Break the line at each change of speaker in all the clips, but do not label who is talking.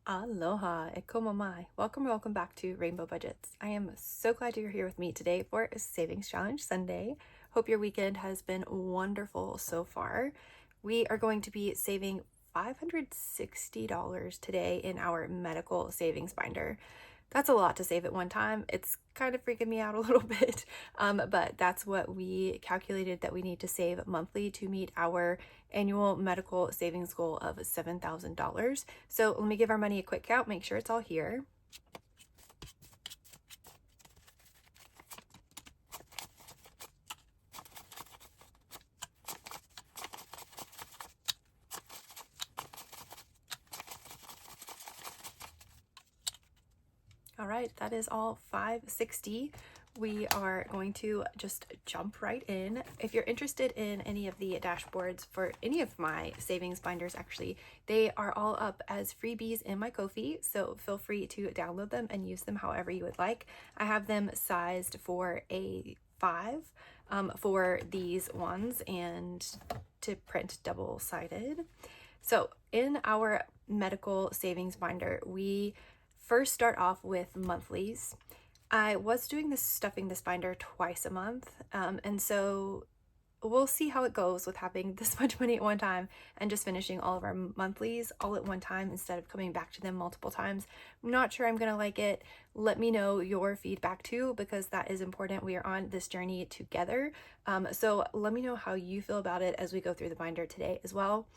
Aloha, e komo mai. Welcome back to Rainbow Budgets. I am so glad you're here with me today for Savings Challenge Sunday. Hope your weekend has been wonderful so far. We are going to be saving $560 today in our medical savings binder. That's a lot to save at one time. It's kind of freaking me out a little bit, but that's what we calculated that we need to save monthly to meet our annual medical savings goal of $7,000. So let me give our money a quick count, make sure it's all here. All right, that is all 560. We are going to just jump right in. If you're interested in any of the dashboards for any of my savings binders, actually, they are all up as freebies in my Ko-fi, so feel free to download them and use them however you would like. I have them sized for a 5 for these ones and to print double-sided. So in our medical savings binder, we first start off with monthlies. I was doing this stuffing this binder twice a month, and so we'll see how it goes with having this much money at one time and just finishing all of our monthlies all at one time instead of coming back to them multiple times. I'm not sure I'm gonna like it. Let me know your feedback too, because that is important. We are on this journey together. So let me know how you feel about it as we go through the binder today as well.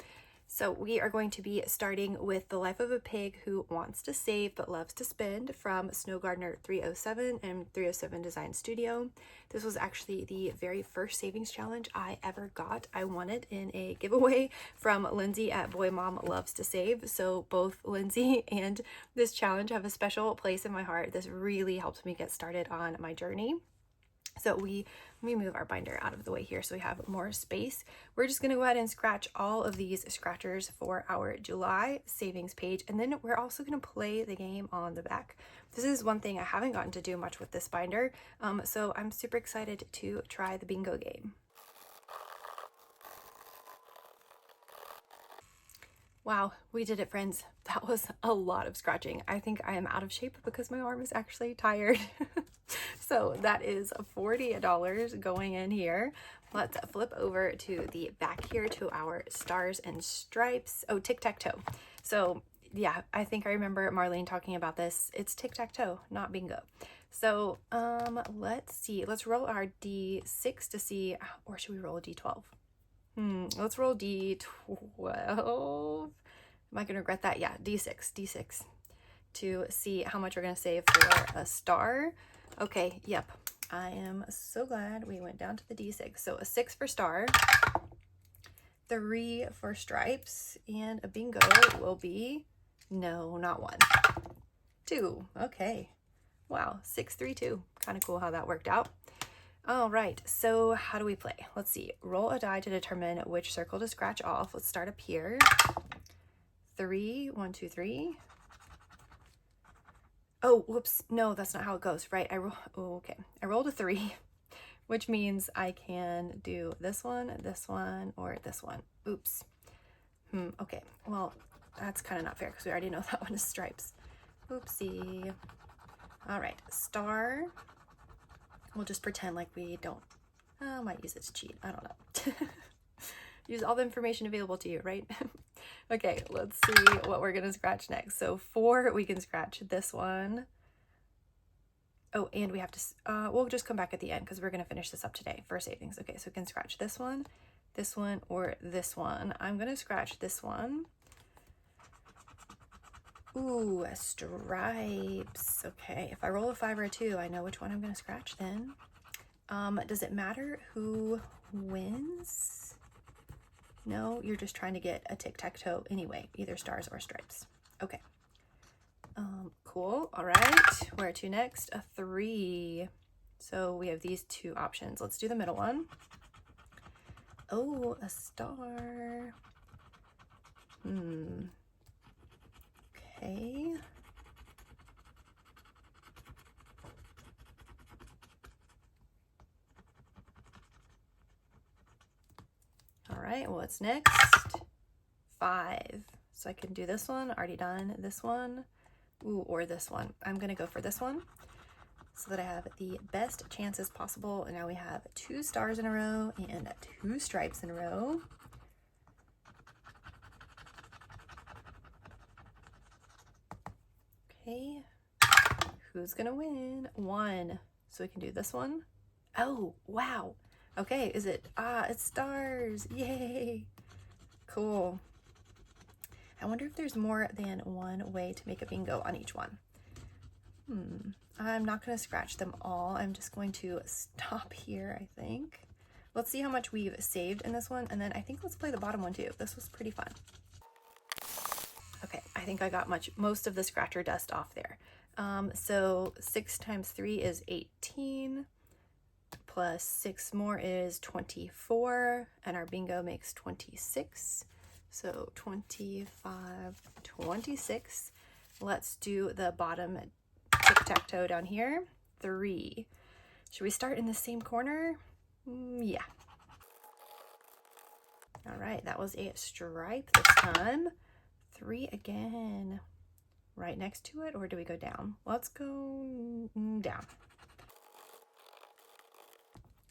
So we are going to be starting with The Life of a Pig Who Wants to Save But Loves to Spend from Snow Gardener 307 and 307 Design Studio. This was actually the very first savings challenge I ever got. I won it in a giveaway from Lindsay at Boy Mom Loves to Save. So both Lindsay and this challenge have a special place in my heart. This really helped me get started on my journey. So let me move our binder out of the way here so we have more space. We're just going to go ahead and scratch all of these scratchers for our July savings page, and then we're also going to play the game on the back. This is one thing I haven't gotten to do much with this binder, so I'm super excited to try the bingo game. Wow, we did it, friends. That was a lot of scratching. I think I am out of shape because my arm is actually tired. So that is $40 going in here. Let's flip over to the back here to our stars and stripes. Oh, tic-tac-toe. So yeah, I think I remember Marlene talking about this. It's tic-tac-toe, not bingo. So let's see. Let's roll our D6 to see, or should we roll a D12? Let's roll D12. Am I gonna regret that? Yeah, D6 to see how much we're gonna save for a star. Okay, yep. I am so glad we went down to the D6. So a 6 for star, 3 for stripes, and a bingo will be, no, not 1. 2, okay. Wow, 6, 3, 2. Kind of cool how that worked out. All right, so how do we play? Let's see. Roll a die to determine which circle to scratch off. Let's start up here. 3, 1, 2, 3. Oh, whoops. No, that's not how it goes, right? I rolled a 3, which means I can do this one, or this one. Oops. Okay. Well, that's kind of not fair because we already know that one is stripes. Oopsie. All right, star. We'll just pretend like we don't. I might use it to cheat. I don't know. Use all the information available to you, right? Okay, let's see what we're gonna scratch next. So 4, we can scratch this one. Oh, and we have to, we'll just come back at the end because we're gonna finish this up today for savings. Okay, so we can scratch this one, or this one. I'm gonna scratch this one. Ooh, stripes. Okay, if I roll a 5 or a 2, I know which one I'm gonna scratch then. Does it matter who wins? No, you're just trying to get a tic-tac-toe anyway, either stars or stripes. Okay. Cool. All right. Where to next? A 3. So we have these 2 options. Let's do the middle one. Oh, a star. Okay. All right, what's next? 5. So I can do this one, already done this one, ooh, or this one. I'm gonna go for this one so that I have the best chances possible. And now we have 2 stars in a row and 2 stripes in a row. Okay, who's gonna win? 1. So we can do this one. Oh, wow. Okay, is it? It's stars. Yay. Cool. I wonder if there's more than one way to make a bingo on each one. I'm not going to scratch them all. I'm just going to stop here, I think. Let's see how much we've saved in this one, and then I think let's play the bottom one too. This was pretty fun. Okay, I think I got most of the scratcher dust off there. So 6 times 3 is 18, plus 6 more is 24, and our bingo makes 26. So 25, 26. Let's do the bottom tic-tac-toe down here. 3. Should we start in the same corner? Yeah. All right, that was a stripe this time. 3 again. Right next to it, or do we go down? Let's go down.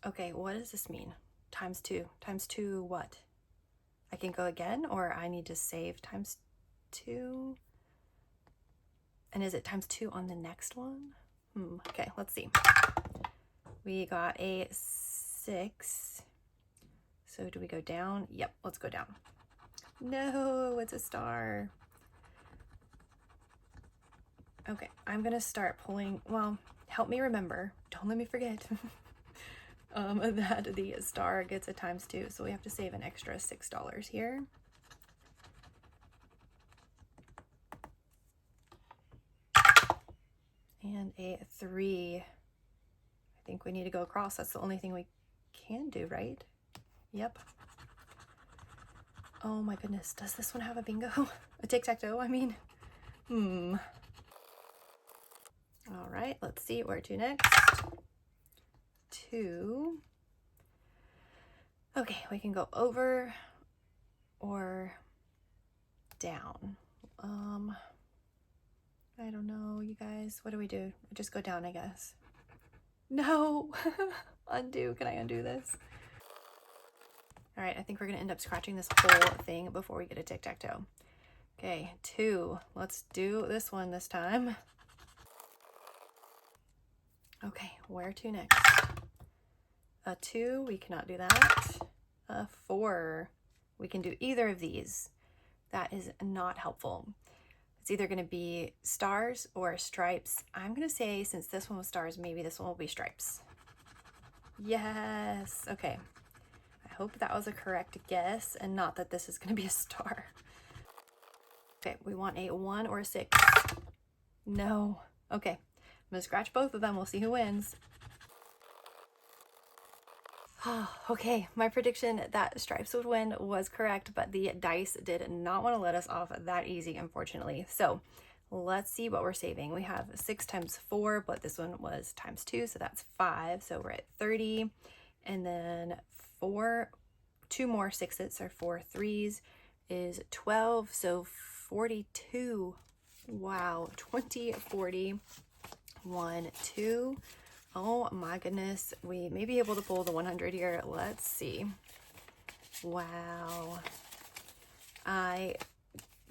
Okay, what does this mean? Times 2. Times 2 what? I can go again, or I need to save times 2? And is it times 2 on the next one? Okay, let's see. We got a 6. So do we go down? Yep, let's go down. No, it's a star. Okay, I'm gonna start pulling, well, help me remember, don't let me forget, that the star gets a times 2, so we have to save an extra $6 here. And a 3. I think we need to go across. That's the only thing we can do, right? Yep. Oh my goodness, does this one have a bingo? A tic-tac-toe, I mean. All right, let's see, where to next? 2. Okay, we can go over or down. I don't know, you guys. What do we do? Just go down, I guess. No! Undo. Can I undo this? All right, I think we're going to end up scratching this whole thing before we get a tic-tac-toe. Okay, 2. Let's do this one this time. Okay, where to next? A 2, we cannot do that. A 4, we can do either of these. That is not helpful. It's either going to be stars or stripes. I'm going to say, since this one was stars, maybe this one will be stripes. Yes. Okay. I hope that was a correct guess and not that this is going to be a star. Okay, we want a 1 or a 6. No. Okay. I'm going to scratch both of them. We'll see who wins. Okay, my prediction that stripes would win was correct, but the dice did not want to let us off that easy, unfortunately. So let's see what we're saving. We have 6 times 4, but this one was times 2, so that's 5. So we're at 30. And then 2 more 6s, or 4 3s, is 12. So 42. Wow, 20, 40, 1, 2. Oh my goodness, we may be able to pull the 100 here. Let's see. Wow. I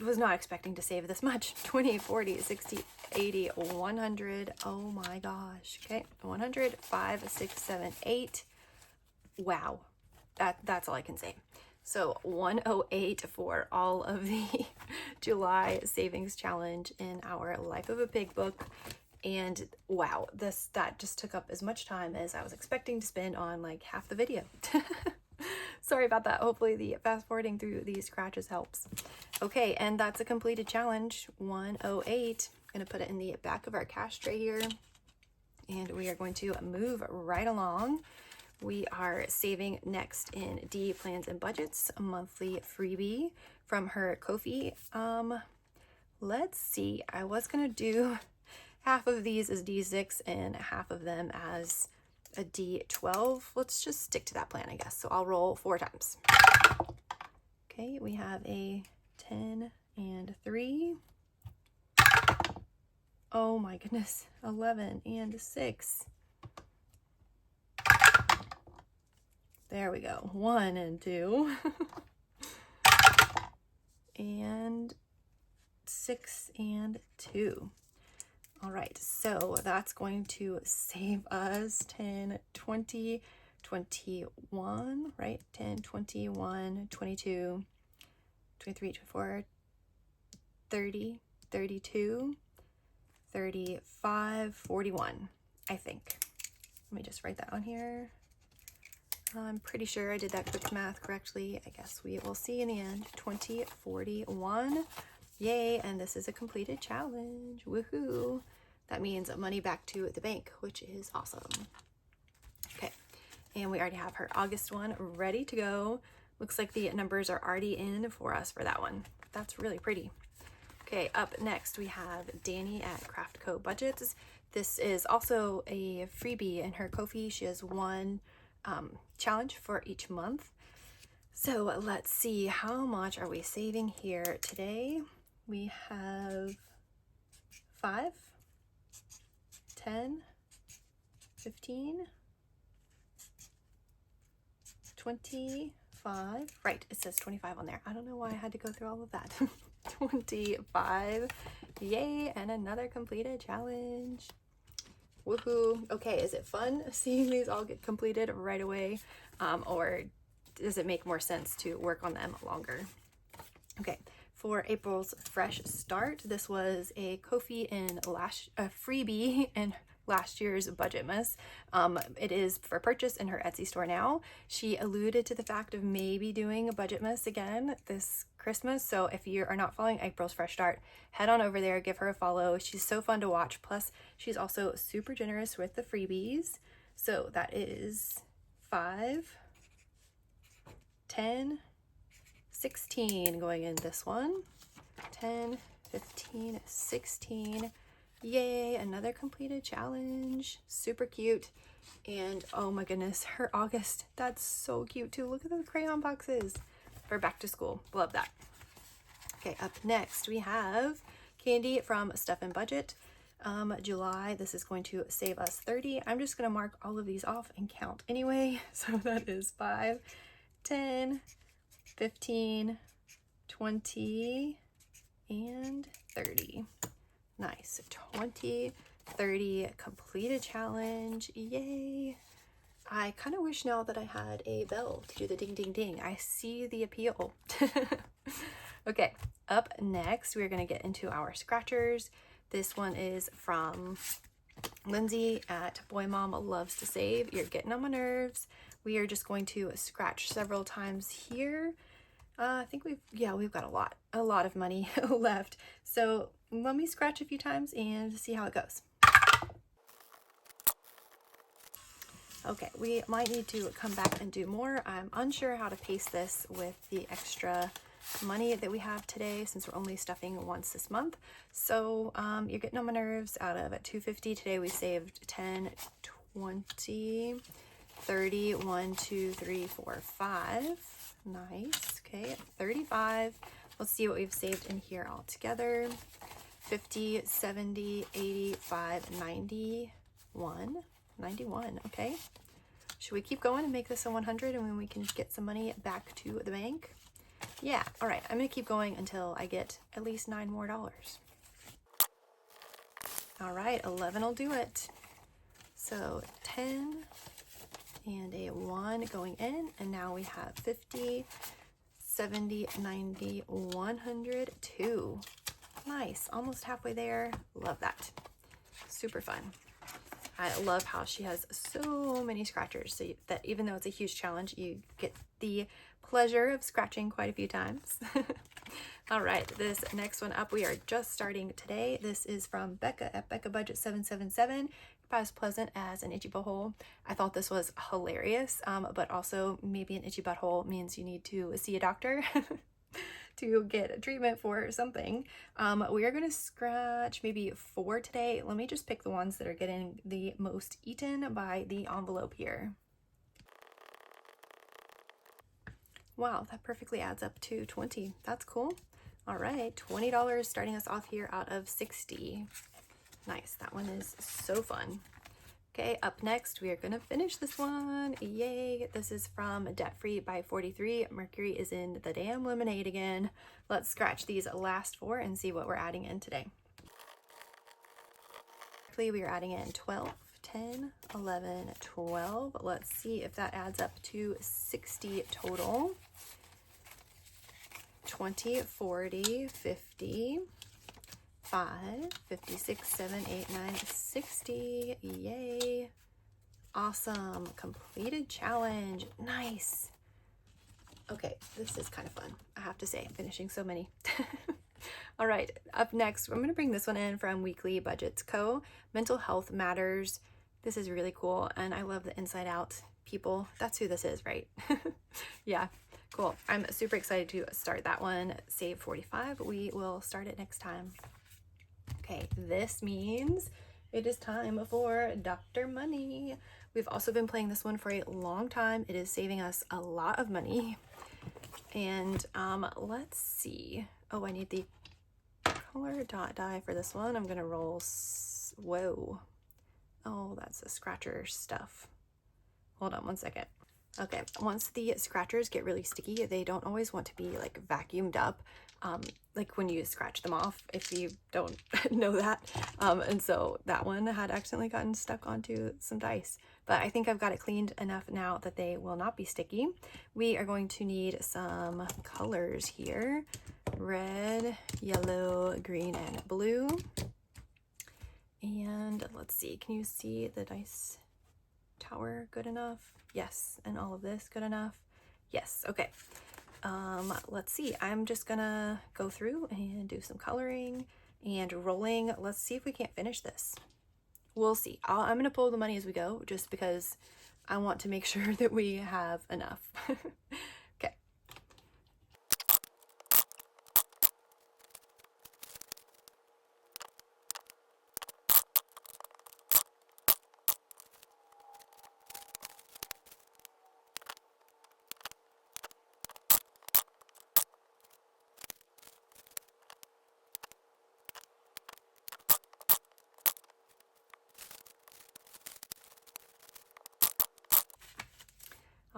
was not expecting to save this much. 20, 40, 60, 80, 100. Oh my gosh. Okay, 100, 5, 6, 7, 8. Wow. That's all I can say. So 108 for all of the July savings challenge in our Life of a Pig book. And wow, that just took up as much time as I was expecting to spend on like half the video. Sorry about that. Hopefully the fast forwarding through these scratches helps. Okay, and that's a completed challenge. 108. I'm gonna put it in the back of our cash tray here, and we are going to move right along. We are saving next in D Plans and Budgets, a monthly freebie from her Ko-fi. Let's see. I was gonna do half of these as D6 and half of them as a D12. Let's just stick to that plan, I guess. So I'll roll 4 times. Okay, we have a 10 and 3. Oh my goodness, 11 and 6. There we go, 1 and 2. And 6 and 2. All right, so that's going to save us 10, 20, 21, right? 10, 21, 22, 23, 24, 30, 32, 35, 41, I think. Let me just write that on here. I'm pretty sure I did that quick math correctly. I guess we will see in the end. 20, 41. Yay, and this is a completed challenge. Woohoo! That means money back to the bank, which is awesome. Okay, and we already have her August one ready to go. Looks like the numbers are already in for us for that one. That's really pretty. Okay, up next we have Danny at Craft Co Budgets. This is also a freebie in her Ko-fi. She has one challenge for each month. So let's see, how much are we saving here today? We have 5, 10, 15, 25. Right, it says 25 on there. I don't know why I had to go through all of that. 25. Yay, and another completed challenge. Woohoo. Okay, is it fun seeing these all get completed right away? Or does it make more sense to work on them longer? Okay, for April's fresh start, this was a Ko-fi in freebie in last year's budget mess. It is for purchase in her Etsy store now. She alluded to the fact of maybe doing a budget mess again this Christmas. So if you are not following April's fresh start, head on over there, give her a follow. She's so fun to watch. Plus, she's also super generous with the freebies. So that is 5, 10, 16 going in this one. 10, 15, 16. Yay, another completed challenge. Super cute. And oh my goodness, her August, that's so cute too. Look at those crayon boxes for back to school. Love that. Okay, up next we have Candy from Stuff and Budget. July, this is going to save us 30. I'm just going to mark all of these off and count anyway. So that is 5, 10, 15, 20, and 30. Nice. 20, 30 completed challenge. Yay. I kind of wish now that I had a bell to do the ding ding ding. I see the appeal. Okay, up next we're going to get into our scratchers. This one is from Lindsay at Boy Mom Loves to Save. You're getting on my nerves. We are just going to scratch several times here. I think we've got a lot of money left. So let me scratch a few times and see how it goes. Okay, we might need to come back and do more. I'm unsure how to pace this with the extra money that we have today since we're only stuffing once this month. So you're getting on my nerves. Out of $250 today, we saved 10, 20, 30, 1, 2, 3, 4, 5. Nice. Okay, 35. Let's see what we've saved in here all together. 50, 70, 85, 91. 91, okay. Should we keep going and make this a 100 and then we can get some money back to the bank? Yeah, all right, I'm gonna keep going until I get at least $9 more. All right, 11 will do it. So 10 and a 1 going in, and now we have 50, 70, 90, 100, 2. Nice, almost halfway there. Love that. Super fun. I love how she has so many scratchers, so that even though it's a huge challenge, you get the pleasure of scratching quite a few times. All right, this next one up, we are just starting today. This is from Becca at Becca Budget 777. About as pleasant as an itchy butthole. I thought this was hilarious, but also maybe an itchy butthole means you need to see a doctor to get a treatment for something. We are going to scratch maybe 4 today. Let me just pick the ones that are getting the most eaten by the envelope here. Wow, that perfectly adds up to 20. That's cool. All right, $20 starting us off here out of 60. Nice, that one is so fun. Okay, up next, we are gonna finish this one. Yay, this is from Debt Free by 43. Mercury is in the damn lemonade again. Let's scratch these last 4 and see what we're adding in today. We are adding in 12, 10, 11, 12. Let's see if that adds up to 60 total. 20, 40, 50, 5, 56, 7, 8, 9, 60. Yay. Awesome. Completed challenge. Nice. Okay, this is kind of fun, I have to say, finishing so many. All right, up next, I'm going to bring this one in from Weekly Budgets Co. Mental Health Matters. This is really cool, and I love the inside out people. That's who this is, right? Yeah, cool. I'm super excited to start that one. Save 45. We will start it next time. Okay, this means it is time for Dr. Money. We've also been playing this one for a long time. It is saving us a lot of money. And let's see. Oh, I need the color dot die for this one. I'm gonna roll. Whoa. Oh, that's the scratcher stuff. Hold on one second. Okay, once the scratchers get really sticky, they don't always want to be like vacuumed up, like when you scratch them off, if you don't know that. And so that one had accidentally gotten stuck onto some dice, but I think I've got it cleaned enough now that they will not be sticky. We are going to need some colors here: red, yellow, green, and blue. And let's see, can you see the dice tower good enough? Yes. And all of this good enough? Yes. Okay. Let's see, I'm just gonna go through and do some coloring and rolling. Let's see if we can't finish this. We'll see. I'm gonna pull the money as we go, just because I want to make sure that we have enough. Okay.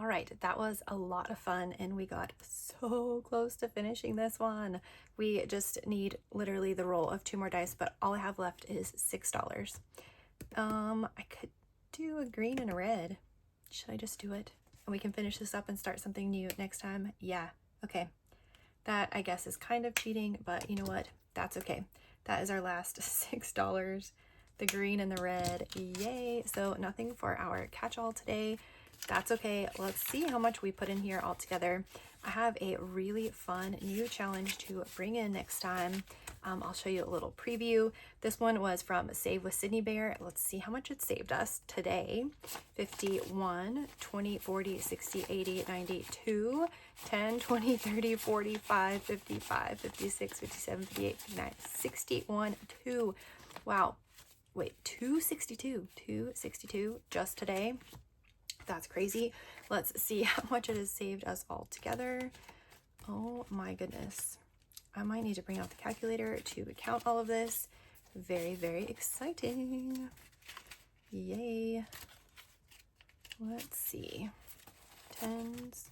All right, that was a lot of fun, and we got so close to finishing this one. We just need literally the roll of 2 more dice, but all I have left is $6. I could do a green and a red. Should I just do it? And we can finish this up and start something new next time? Yeah, okay. That, I guess, is kind of cheating, but you know what? That's okay. That is our last $6. The green and the red, yay. So nothing for our catch-all today. That's okay. Let's see how much we put in here all together. I have a really fun new challenge to bring in next time. I'll show you a little preview. This one was from Save with Sydney Bear. Let's see how much it saved us today. 51, 20, 40, 60, 80, 92, 10, 20, 30, 45, 55, 56, 57, 58, 59, 61, 2. Wow. Wait, 262 just today. That's crazy. Let's see how much it has saved us all together. Oh my goodness. I might need to bring out the calculator to count all of this. Very, very exciting. Yay. Let's see. 10s,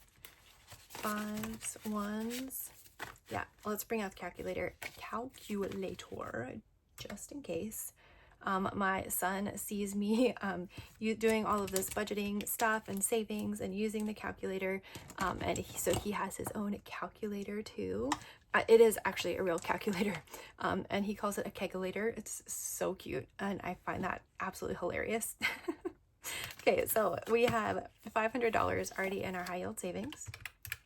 5s, 1s. Yeah, let's bring out the calculator just in case. My son sees me doing all of this budgeting stuff and savings and using the calculator, and so he has his own calculator too. It is actually a real calculator, and he calls it a kegulator. It's so cute, and I find that absolutely hilarious. Okay, so we have $500 already in our high yield savings,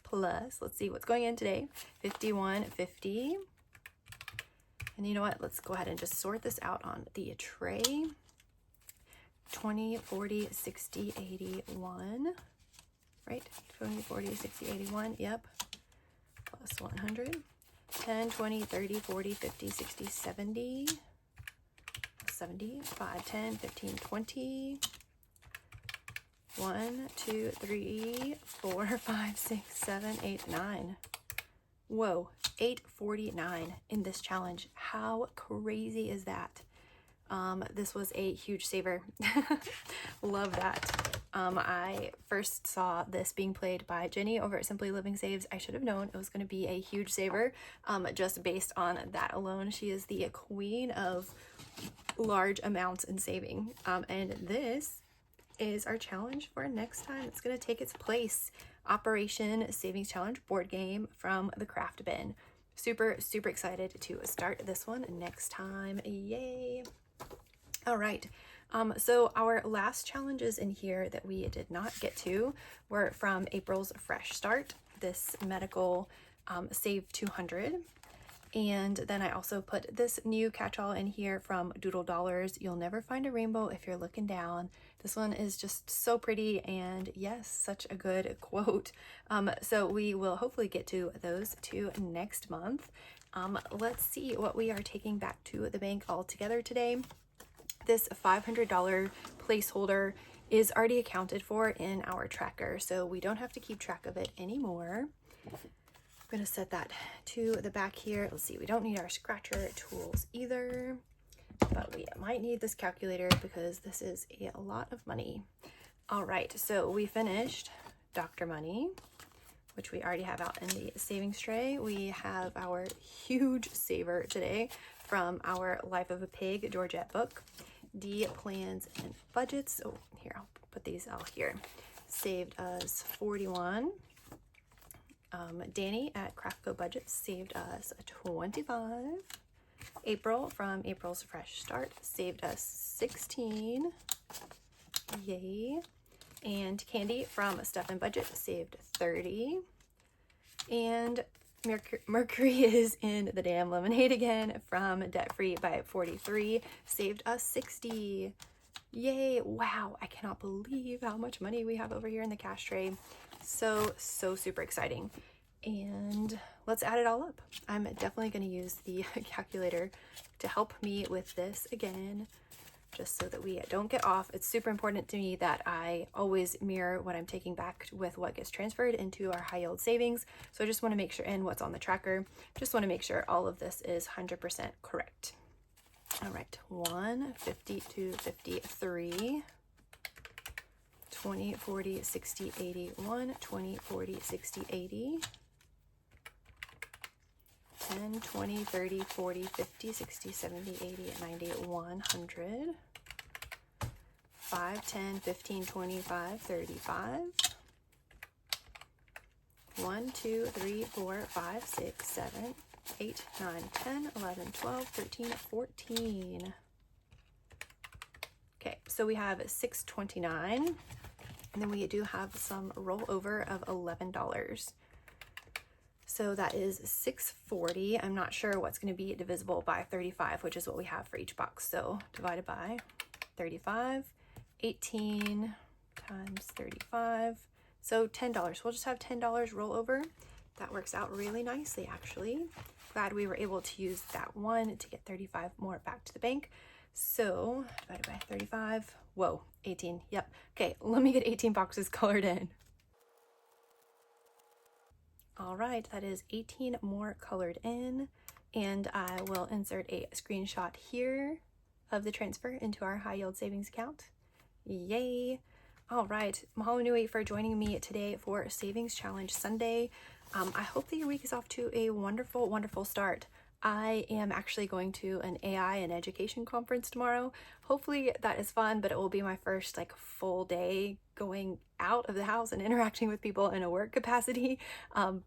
plus, let's see what's going in today, $51.50. And you know what? Let's go ahead and just sort this out on the tray. 20, 40, 60, 81, right? 20, 40, 60, 81, yep. Plus 100. 10, 20, 30, 40, 50, 60, 70. 70, 5, 10, 15, 20. 1, 2, 3, 4, 5, 6, 7, 8, 9. Whoa, $8.49 in this challenge. How crazy is that? This was a huge saver. Love that. I first saw this being played by Jenny over at Simply Living Saves. I should have known it was going to be a huge saver, just based on that alone. She is the queen of large amounts in saving. And this is our challenge for next time. It's going to take its place. Operation Savings Challenge board game from the Craft Bin. Super, super excited to start this one next time. Yay! All right. So our last challenges in here that we did not get to were from April's Fresh Start, this medical Save 200. And then I also put this new catch-all in here from Doodle Dollars. You'll never find a rainbow if you're looking down. This one is just so pretty, and yes, such a good quote. So we will hopefully get to those two next month. Let's see what we are taking back to the bank all together today. This $500 placeholder is already accounted for in our tracker, so we don't have to keep track of it anymore. I'm going to set that to the back here. Let's see, we don't need our scratcher tools either, but we might need this calculator because this is a lot of money. All right, so we finished Dr. Money, which we already have out in the savings tray. We have our huge saver today from our Life of a Pig Georgette book. D Plans and Budgets. Oh, here, I'll put these out here. Saved us 41. Danny at Craftco Budgets saved us 25. April from April's Fresh Start saved us 16. Yay. And Candy from Stuff and Budget saved 30. And Mercury is in the damn lemonade again from Debt Free by 43, saved us 60. Yay. Wow, I cannot believe how much money we have over here in the cash tray. So super exciting. And let's add it all up. I'm definitely going to use the calculator to help me with this again, just so that we don't get off. It's super important to me that I always mirror what I'm taking back with what gets transferred into our high yield savings. So I just want to make sure, and what's on the tracker, just want to make sure all of this is 100% correct. All right, 1, 50 to 53, 20, 40, 60, 80, 1, 20, 40, 60, 80, 10, 20, 30, 40, 50, 60, 70, 80, 90, 100, 5, 10, 15, 25, 35, 1, 2, 3, 4, 5, 6, 7, 8, 9, 10, 11, 12, 13, 14. Okay, so we have 629, and then we do have some rollover of $11. So that is 640. I'm not sure what's going to be divisible by 35, which is what we have for each box. So divided by 35, 18 times 35. So $10. We'll just have $10 rollover. That works out really nicely, actually. Glad we were able to use that one to get 35 more back to the bank. So divided by 35. Whoa, 18. Yep. Okay, let me get 18 boxes colored in. All right, that is 18 more colored in, and I will insert a screenshot here of the transfer into our high yield savings account. Yay. All right, mahalo nui for joining me today for Savings Challenge Sunday. I hope that your week is off to a wonderful, wonderful start. I am actually going to an AI and education conference tomorrow. Hopefully that is fun, but it will be my first like full day going out of the house and interacting with people in a work capacity,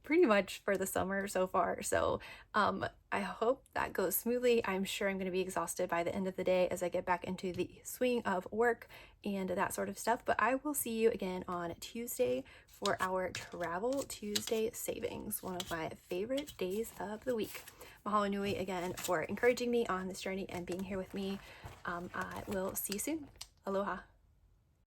pretty much for the summer so far. So I hope that goes smoothly. I'm sure I'm going to be exhausted by the end of the day as I get back into the swing of work and that sort of stuff. But I will see you again on Tuesday for our Travel Tuesday savings, one of my favorite days of the week. Mahalo nui again for encouraging me on this journey and being here with me. I will see you soon. Aloha.